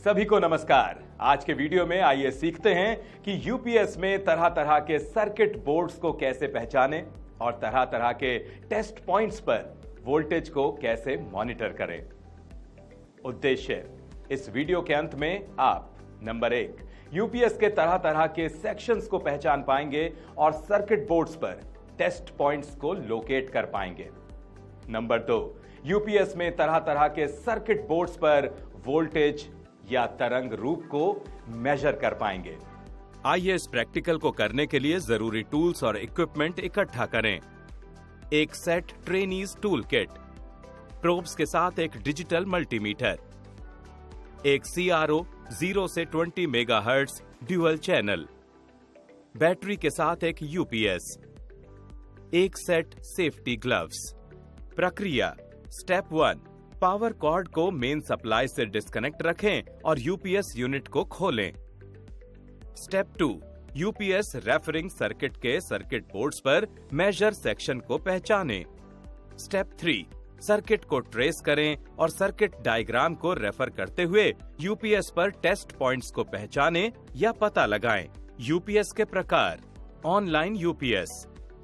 सभी को नमस्कार। आज के वीडियो में आइए सीखते हैं कि यूपीएस में तरह तरह के सर्किट बोर्ड्स को कैसे पहचानें और तरह तरह के टेस्ट पॉइंट्स पर वोल्टेज को कैसे मॉनिटर करें। उद्देश्य, इस वीडियो के अंत में आप नंबर 1 यूपीएस के तरह तरह के सेक्शंस को पहचान पाएंगे और सर्किट बोर्ड्स पर टेस्ट पॉइंट्स को लोकेट कर पाएंगे। नंबर 2 यूपीएस में तरह तरह के सर्किट बोर्ड्स पर वोल्टेज या तरंग रूप को मेजर कर पाएंगे। आइए इस प्रैक्टिकल को करने के लिए जरूरी टूल्स और इक्विपमेंट इकट्ठा करें। एक set trainees tool kit, probes के साथ एक डिजिटल मल्टीमीटर, एक सीआरओ 0 से 20 मेगाहर्ट्ज ड्यूअल चैनल, बैटरी के साथ एक यूपीएस, एक सेट सेफ्टी ग्लव्स। प्रक्रिया स्टेप 1, पावर कॉर्ड को मेन सप्लाई से डिस्कनेक्ट रखें और यूपीएस यूनिट को खोलें। स्टेप 2, यूपीएस रेफरिंग सर्किट के सर्किट बोर्ड्स पर मेजर सेक्शन को पहचानें। स्टेप 3, सर्किट को ट्रेस करें और सर्किट डायग्राम को रेफर करते हुए यूपीएस पर टेस्ट पॉइंट्स को पहचानें या पता लगाएं। यूपीएस के प्रकार: online UPS,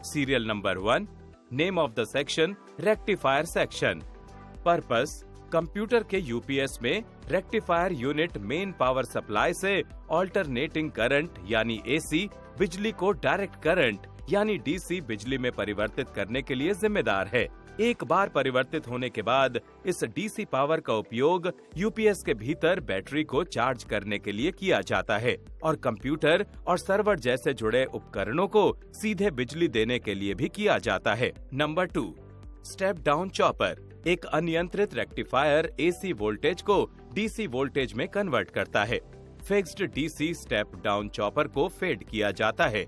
serial number 1, name of the section rectifier section. Purpose: computer के यूपीएस में rectifier unit main power supply से ऑल्टरनेटिंग करंट यानी एसी बिजली को डायरेक्ट करंट यानी डीसी बिजली में परिवर्तित करने के लिए जिम्मेदार है। एक बार परिवर्तित होने के बाद इस डीसी पावर का उपयोग यूपीएस के भीतर बैटरी को चार्ज करने के लिए किया जाता है और कंप्यूटर और सर्वर जैसे जुड़े उपकरणों को सीधे बिजली देने के लिए भी किया जाता है। Number 2, step down chopper. एक अनियंत्रित रेक्टिफायर एसी वोल्टेज को डीसी वोल्टेज में कन्वर्ट करता है। Fixed DC step down chopper को फेड किया जाता है।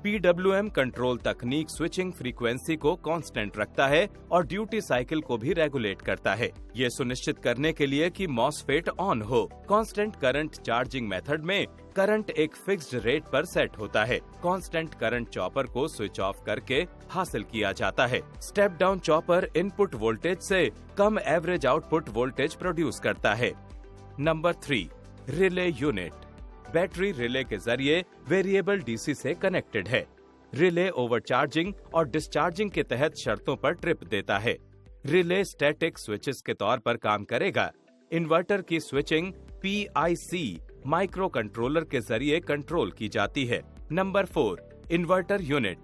पीडब्ल्यूएम कंट्रोल तकनीक स्विचिंग फ्रीक्वेंसी को कांस्टेंट रखता है और ड्यूटी साइकिल को भी रेगुलेट करता है, ये सुनिश्चित करने के लिए कि मॉसफेट ऑन हो। कांस्टेंट करंट चार्जिंग मेथड में करंट एक फिक्स्ड रेट पर सेट होता है। कांस्टेंट करंट चॉपर को स्विच ऑफ करके हासिल किया जाता है। Step down chopper input voltage से कम एवरेज आउटपुट वोल्टेज प्रोड्यूस करता है। Number 3, relay unit. Battery relay के जरिए वेरिएबल डीसी से कनेक्टेड है। रिले ओवरचार्जिंग और डिस्चार्जिंग के तहत शर्तों पर ट्रिप देता है। रिले स्टैटिक स्विचेस के तौर पर काम करेगा। इन्वर्टर की स्विचिंग पीआईसी माइक्रो कंट्रोलर के जरिए कंट्रोल की जाती है। Number 4, inverter unit.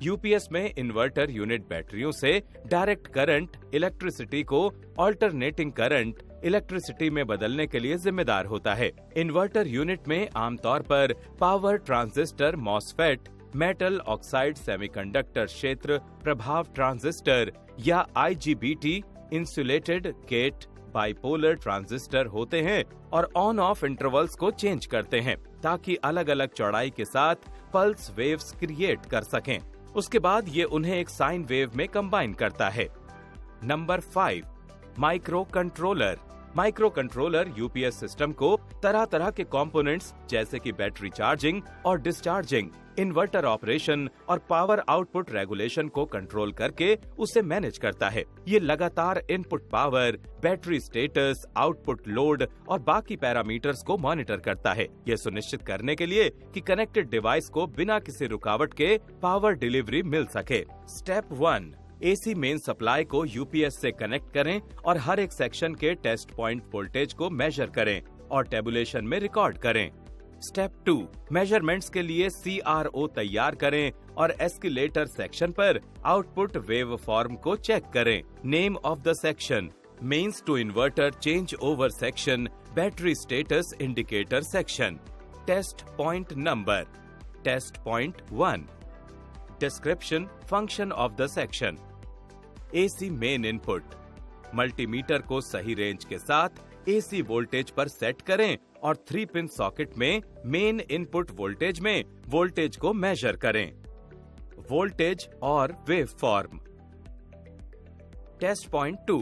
यूपीएस में इन्वर्टर यूनिट बैटरियों से डायरेक्ट करंट इलेक्ट्रिसिटी को ऑल्टरनेटिंग करंट इलेक्ट्रिसिटी में बदलने के लिए जिम्मेदार होता है। इन्वर्टर यूनिट में आमतौर पर power transistor MOSFET, metal oxide semiconductor क्षेत्र प्रभाव ट्रांजिस्टर या IGBT insulated gate bipolar transistor होते हैं और ऑन ऑफ इंटरवल्स को चेंज करते हैं ताकि अलग अलग चौड़ाई के साथ पल्स वेव्स क्रिएट कर सकें। उसके बाद ये उन्हें एक साइन वेव में कंबाइन करता है। Number 5, micro controller. Micro controller UPS system को तरह तरह के कंपोनेंट्स जैसे कि बैटरी चार्जिंग और डिस्चार्जिंग, इन्वर्टर ऑपरेशन और पावर आउटपुट रेगुलेशन को कंट्रोल करके उसे मैनेज करता है। ये लगातार input power, battery status, output load और बाकी पैरामीटर्स को मॉनिटर करता है, ये सुनिश्चित करने के लिए कि कनेक्टेड डिवाइस को बिना किसी रुकावट के पावर डिलीवरी मिल सके। स्टेप 1, एसी मेन सप्लाई को यूपीएस से कनेक्ट करें और हर एक सेक्शन के टेस्ट पॉइंट वोल्टेज को मेजर करें और टेबुलेशन में रिकॉर्ड करें। स्टेप 2, मेजरमेंट्स के लिए सीआरओ तैयार करें और एस्केलेटर सेक्शन पर आउटपुट वेव फॉर्म को चेक करें। Name of the section: mains to inverter change over section, battery status indicator section. Test point number: test point 1। Description function of the section: AC main input. Multimeter को सही range के साथ AC voltage पर set करें और 3 pin socket में main input voltage में voltage को मेजर करें। वोल्टेज और वेव फॉर्म। टेस्ट पॉइंट 2,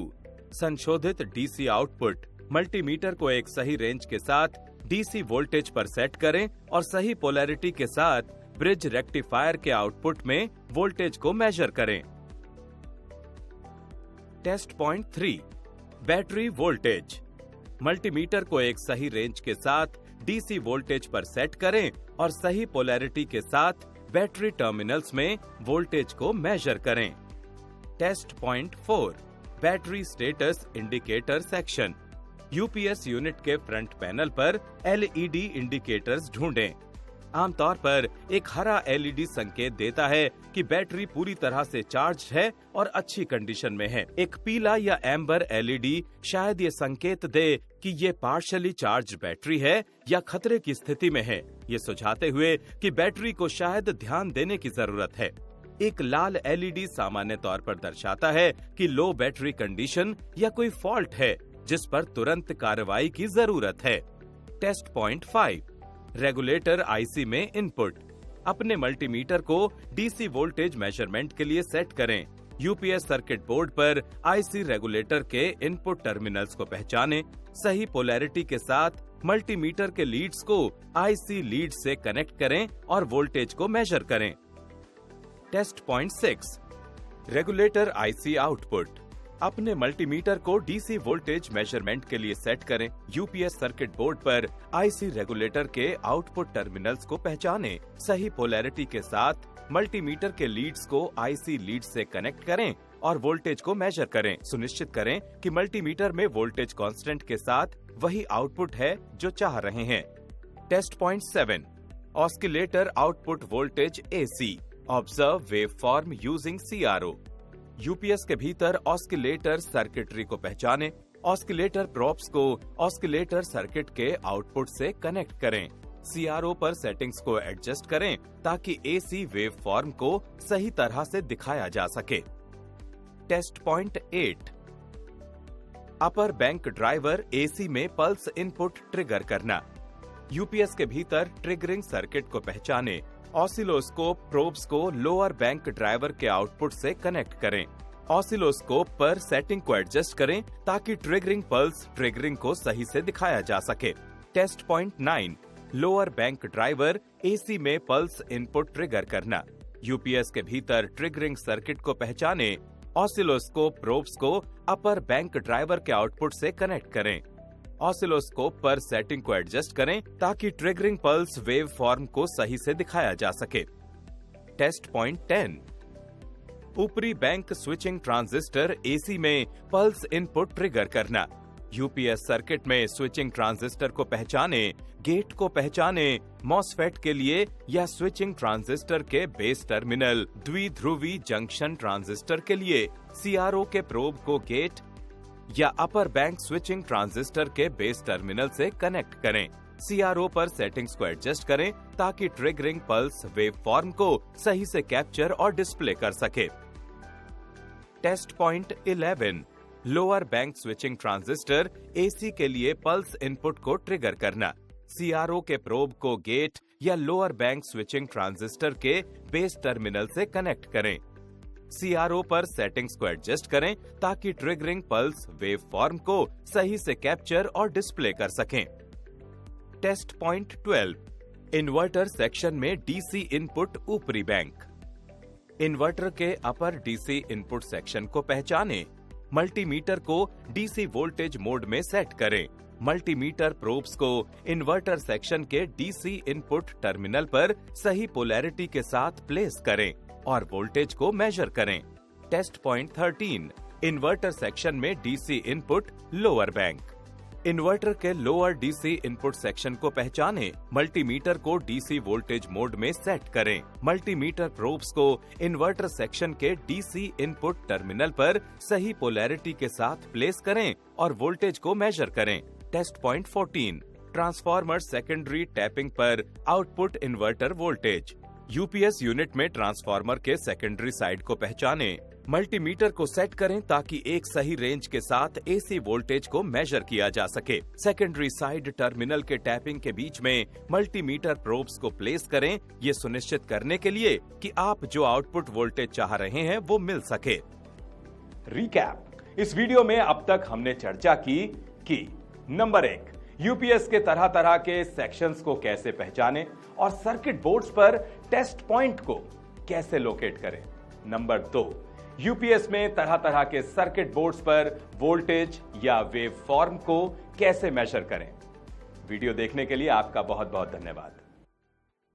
संशोधित डीसी आउटपुट। मल्टीमीटर को एक सही रेंज के साथ डीसी वोल्टेज पर सेट करें और सही पोलैरिटी के साथ ब्रिज रेक्टिफायर के आउटपुट में वोल्टेज को मेजर करें। Test point 3, battery voltage. Multimeter को एक सही रेंज के साथ डीसी वोल्टेज पर सेट करें और सही पोलैरिटी के साथ बैटरी टर्मिनल्स में वोल्टेज को मेजर करें। Test point 4, battery status indicator section. UPS unit के फ्रंट पैनल पर एलईडी इंडिकेटर्स ढूंढें। आमतौर पर एक हरा एलईडी संकेत देता है कि बैटरी पूरी तरह से चार्ज है और अच्छी कंडीशन में है। एक पीला या एम्बर एलईडी शायद ये संकेत दे कि ये पार्शियली चार्ज बैटरी है या खतरे की स्थिति में है, ये सुझाते हुए कि बैटरी को शायद ध्यान देने की जरूरत है। एक लाल एलईडी सामान्य तौर पर दर्शाता है कि लो बैटरी कंडीशन या कोई फॉल्ट है जिस पर तुरंत कार्रवाई की जरूरत है। टेस्ट पॉइंट 5, रेगुलेटर आईसी में इनपुट। अपने मल्टीमीटर को डीसी वोल्टेज मेजरमेंट के लिए सेट करें। यूपीएस सर्किट बोर्ड पर आईसी रेगुलेटर के इनपुट टर्मिनल्स को पहचानें। सही पोलैरिटी के साथ मल्टीमीटर के लीड्स को आईसी लीड से कनेक्ट करें और वोल्टेज को मेजर करें। Test point 6, regulator IC output. अपने मल्टीमीटर को डीसी वोल्टेज मेजरमेंट के लिए सेट करें। यूपीएस सर्किट बोर्ड पर आईसी रेगुलेटर के आउटपुट टर्मिनल्स को पहचानें। सही पोलैरिटी के साथ मल्टीमीटर के लीड्स को आईसी लीड से कनेक्ट करें और वोल्टेज को मेजर करें। सुनिश्चित करें कि मल्टीमीटर में वोल्टेज कांस्टेंट के साथ वही आउटपुट है जो चाह रहे हैं। Test point 7, oscillator output voltage AC. Observe waveform using CRO. UPS के भीतर ऑस्किलेटर सर्किटरी को पहचानें। ऑस्किलेटर प्रोब्स को ऑस्किलेटर सर्किट के आउटपुट से कनेक्ट करें। सीआरओ पर सेटिंग्स को एडजस्ट करें ताकि एसी वेवफॉर्म को सही तरह से दिखाया जा सके। टेस्ट पॉइंट 8, अपर बैंक ड्राइवर एसी में पल्स इनपुट ट्रिगर करना। यूपीएस के भीतर ट्रिगरिंग सर्किट को पहचानें। ऑसिलोस्कोप प्रोब्स को लोअर बैंक ड्राइवर के आउटपुट से कनेक्ट करें। ऑसिलोस्कोप पर सेटिंग को एडजस्ट करें ताकि ट्रिगरिंग पल्स ट्रिगरिंग को सही से दिखाया जा सके। Test point 9, lower bank driver AC में पल्स इनपुट ट्रिगर करना। यूपीएस के भीतर ट्रिगरिंग सर्किट को पहचानें। ऑसिलोस्कोप प्रोब्स को अपर बैंक ड्राइवर के आउटपुट से कनेक्ट करें। ऑसिलोस्कोप पर सेटिंग को एडजस्ट करें ताकि ट्रिगरिंग पल्स वेव फॉर्म को सही से दिखाया जा सके। टेस्ट पॉइंट 10, ऊपरी बैंक स्विचिंग ट्रांजिस्टर एसी में पल्स इनपुट ट्रिगर करना। यूपीएस सर्किट में स्विचिंग ट्रांजिस्टर को पहचाने। गेट को पहचाने। मॉसफेट के लिए या स्विचिंग ट्रांजिस्टर के बेस टर्मिनल द्विध्रुवी जंक्शन ट्रांजिस्टर के लिए सीआरओ के प्रोब को गेट या अपर बैंक स्विचिंग ट्रांजिस्टर के बेस टर्मिनल से कनेक्ट करें। सीआरओ पर सेटिंग्स को एडजस्ट करें ताकि ट्रिगरिंग पल्स वेव फॉर्म को सही से कैप्चर और डिस्प्ले कर सके। Test point 11, lower bank switching transistor AC के लिए पल्स इनपुट को ट्रिगर करना। सीआरओ के प्रोब को गेट या लोअर बैंक स्विचिंग ट्रांजिस्टर के बेस टर्मिनल से कनेक्ट करें। सीआरओ पर सेटिंग्स को एडजस्ट करें ताकि ट्रिगरिंग पल्स वेव फॉर्म को सही से कैप्चर और डिस्प्ले कर सकें। टेस्ट पॉइंट 12, इन्वर्टर सेक्शन में डीसी इनपुट ऊपरी बैंक। इन्वर्टर के अपर डीसी इनपुट सेक्शन को पहचानें। मल्टीमीटर को डीसी वोल्टेज मोड में सेट करें। मल्टीमीटर प्रोब्स को इन्वर्टर सेक्शन के डीसी इनपुट टर्मिनल पर सही पोलैरिटी के साथ प्लेस करें और वोल्टेज को मेजर करें। टेस्ट पॉइंट 13, इन्वर्टर सेक्शन में DC input lower bank. Inverter के लोअर डीसी इनपुट सेक्शन को पहचानें। मल्टीमीटर को डीसी वोल्टेज मोड में सेट करें। मल्टीमीटर प्रोब्स को इन्वर्टर सेक्शन के डीसी इनपुट टर्मिनल पर सही पोलैरिटी के साथ प्लेस करें और वोल्टेज को मेजर करें। Test point 14, transformer secondary tapping पर output inverter voltage. UPS unit में ट्रांसफार्मर के सेकेंडरी साइड को पहचानें। मल्टीमीटर को सेट करें ताकि एक सही रेंज के साथ एसी वोल्टेज को मेजर किया जा सके। सेकेंडरी साइड टर्मिनल के टैपिंग के बीच में मल्टीमीटर प्रोब्स को प्लेस करें, ये सुनिश्चित करने के लिए कि आप जो आउटपुट वोल्टेज चाह रहे हैं वो मिल सके। रिकैप, इस वीडियो में अब तक हमने चर्चा की कि नंबर 1, यूपीएस के तरह तरह के सेक्शंस को कैसे पहचानें और सर्किट बोर्ड्स पर टेस्ट पॉइंट को कैसे लोकेट करें। नंबर 2, यूपीएस में तरह तरह के सर्किट बोर्ड्स पर वोल्टेज या वेव फॉर्म को कैसे मेजर करें। वीडियो देखने के लिए आपका बहुत बहुत धन्यवाद।